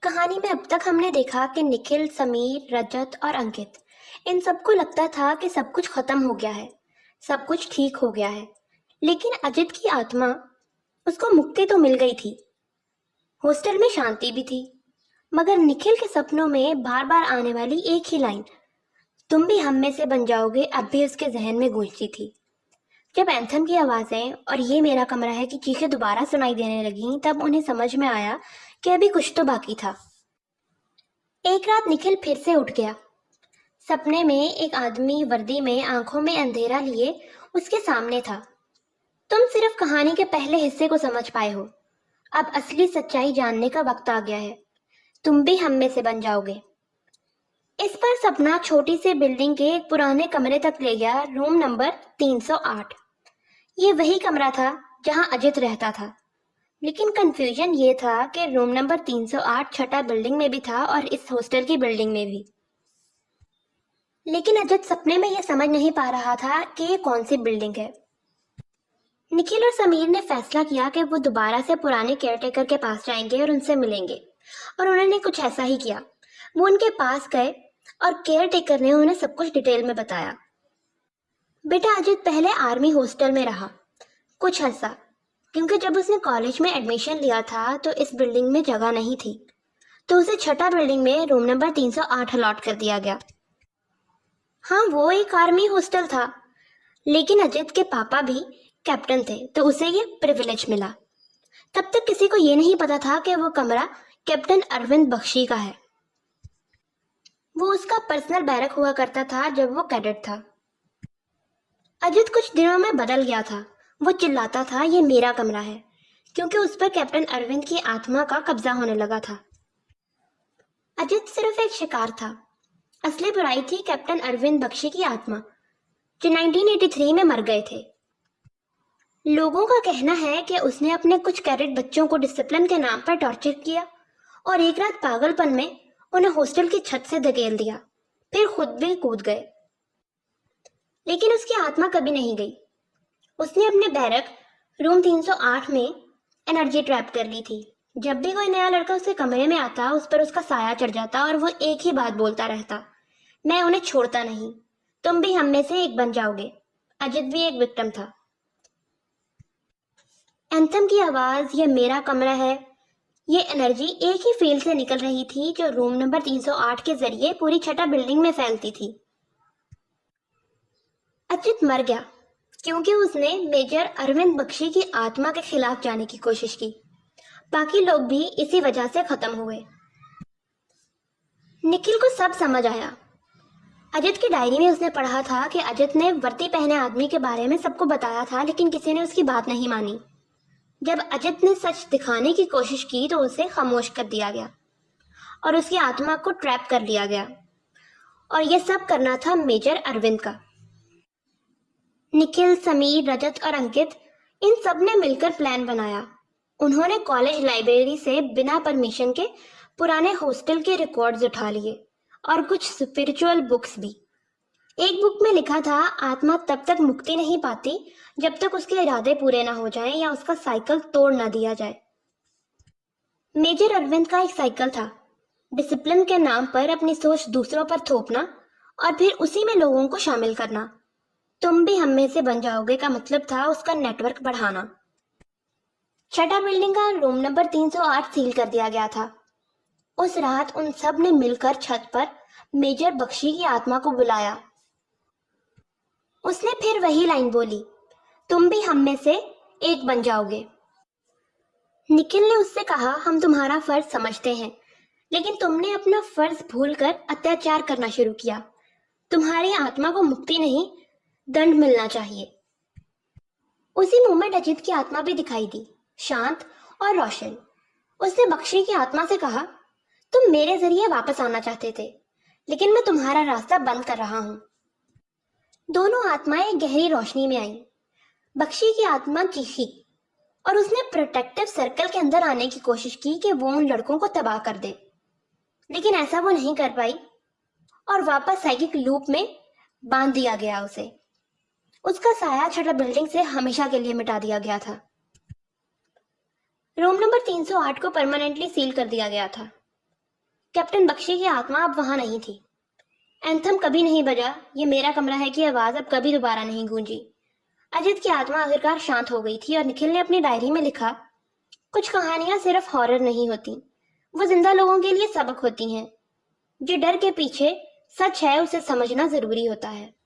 कहानी में अब तक हमने देखा कि निखिल, समीर, रजत और अंकित, इन सबको लगता था कि सब कुछ खत्म हो गया है, सब कुछ ठीक हो गया है। लेकिन अजित की आत्मा, उसको मुक्ति तो मिल गई थी, हॉस्टल में शांति भी थी। मगर निखिल के सपनों में बार बार आने वाली एक ही लाइन, तुम भी हम में से बन जाओगे, अब भी उसके जहन में गूंजती थी। जब एंथम की आवाजें और ये मेरा कमरा है की चीखें दोबारा सुनाई देने लगी, तब उन्हें समझ में आया कि अभी कुछ तो बाकी था। एक रात निखिल फिर से उठ गया। सपने में एक आदमी वर्दी में, आंखों में अंधेरा लिए, उसके सामने था। तुम सिर्फ कहानी के पहले हिस्से को समझ पाए हो, अब असली सच्चाई जानने का वक्त आ गया है। तुम भी हम में से बन जाओगे। इस पर सपना छोटी सी बिल्डिंग के एक पुराने कमरे तक ले गया, रूम नंबर 308। ये वही कमरा था जहां अजित रहता था। लेकिन कंफ्यूजन ये था कि रूम नंबर 308 छठा बिल्डिंग में भी था और इस हॉस्टल की बिल्डिंग में भी। लेकिन अजित सपने में यह समझ नहीं पा रहा था कि ये कौन सी बिल्डिंग है। निखिल और समीर ने फैसला किया कि वो दोबारा से पुराने केयरटेकर के पास जाएंगे और उनसे मिलेंगे, और उन्होंने कुछ ऐसा ही किया। वो उनके पास गए और केयरटेकर ने उन्हें सब कुछ डिटेल में बताया। बेटा, अजित पहले आर्मी हॉस्टल में रहा कुछ अर्सा, क्योंकि जब उसने कॉलेज में एडमिशन लिया था तो इस बिल्डिंग में जगह नहीं थी, तो उसे छठा बिल्डिंग में रूम नंबर 308 अलॉट कर दिया गया। हाँ, वो एक आर्मी हॉस्टल था, लेकिन अजित के पापा भी कैप्टन थे, तो उसे ये प्रिविलेज मिला। तब तक किसी को ये नहीं पता था कि वो कमरा कैप्टन अरविंद बख्शी का है। वो उसका पर्सनल बैरक हुआ करता था जब वो कैडेट था। अजित कुछ दिनों में बदल गया था। वो चिल्लाता था, ये मेरा कमरा है, क्योंकि उस पर कैप्टन अरविंद की आत्मा का कब्जा होने लगा था। अजित सिर्फ एक शिकार था, असली बुराई थी कैप्टन अरविंद बख्शी की आत्मा, जो 1983 में मर गए थे। लोगों का कहना है कि उसने अपने कुछ कैडेट बच्चों को डिसिप्लिन के नाम पर टॉर्चर किया और एक रात पागलपन में उन्हें हॉस्टल की छत से धकेल दिया, फिर खुद भी कूद गए। लेकिन उसकी आत्मा कभी नहीं गई। उसने अपने बैरक रूम 308 में एनर्जी ट्रैप कर ली थी। जब भी कोई नया लड़का उसके कमरे में आता, उस पर उसका साया चढ़ जाता और वो एक ही बात बोलता रहता, मैं उन्हें छोड़ता नहीं, तुम भी हम में से एक बन जाओगे। अजित भी एक विक्टिम था। एंथम की आवाज, ये मेरा कमरा है, ये एनर्जी एक ही फील्ड से निकल रही थी जो रूम नंबर 308 के जरिए पूरी छठा बिल्डिंग में फैलती थी। अजित मर गया क्योंकि उसने मेजर अरविंद बख्शी की आत्मा के खिलाफ जाने की कोशिश की। बाकी लोग भी इसी वजह से खत्म हुए। निखिल को सब समझ आया। अजित की डायरी में उसने पढ़ा था कि अजित ने वर्दी पहने आदमी के बारे में सबको बताया था, लेकिन किसी ने उसकी बात नहीं मानी। जब अजित ने सच दिखाने की कोशिश की तो उसे खामोश कर दिया गया और उसकी आत्मा को ट्रैप कर लिया गया, और यह सब करना था मेजर अरविंद का। निखिल, समीर, रजत और अंकित, इन सब ने मिलकर प्लान बनाया। उन्होंने कॉलेज लाइब्रेरी से बिना परमिशन के पुराने हॉस्टल के रिकॉर्ड्स उठा लिए और कुछ स्पिरिचुअल बुक्स भी। एक बुक में लिखा था, आत्मा तब तक मुक्ति नहीं पाती जब तक उसके इरादे पूरे ना हो जाएं या उसका साइकिल तोड़ ना दिया जाए। मेजर अरविंद का एक साइकिल था, डिसिप्लिन के नाम पर अपनी सोच दूसरों पर थोपना और फिर उसी में लोगों को शामिल करना। तुम भी हम में से बन जाओगे का मतलब था उसका नेटवर्क बढ़ाना। छठा बिल्डिंग का रूम नंबर 308 सील कर दिया गया था। उस रात उन सब ने मिलकर छत पर मेजर बख्शी की आत्मा को बुलाया। उसने फिर वही लाइन बोली, तुम भी हम में से एक बन जाओगे। निखिल ने उससे कहा, हम तुम्हारा फर्ज समझते हैं, लेकिन तुमने अपना फर्ज भूलकर अत्याचार करना शुरू किया। तुम्हारी आत्मा को मुक्ति नहीं, दंड मिलना चाहिए। उसी मोमेंट अजीत की आत्मा भी दिखाई दी, शांत और रोशन। उसने बख्शी की आत्मा से कहा, तुम मेरे जरिए वापस आना चाहते थे, लेकिन मैं तुम्हारा रास्ता बंद कर रहा हूं। दोनों आत्माएं गहरी रोशनी में आईं। बख्शी की आत्मा चीखी और उसने प्रोटेक्टिव सर्कल के अंदर आने की कोशिश की कि वो उन लड़कों को तबाह कर दे, लेकिन ऐसा वो नहीं कर पाई और वापस साइकिक लूप में बांध दिया गया उसे। उसका साया छठा बिल्डिंग से हमेशा के लिए मिटा दिया गया था। रूम नंबर 308 को परमानेंटली सील कर दिया गया था। कैप्टन बख्शी की आत्मा अब वहां नहीं थी। एंथम कभी नहीं बजा, ये मेरा कमरा है की आवाज अब कभी दोबारा नहीं गूंजी। अजित की आत्मा आखिरकार शांत हो गई थी और निखिल ने अपनी डायरी में लिखा, कुछ कहानियां सिर्फ हॉरर नहीं होती, वो जिंदा लोगों के लिए सबक होती हैं। जो डर के पीछे सच है उसे समझना जरूरी होता है।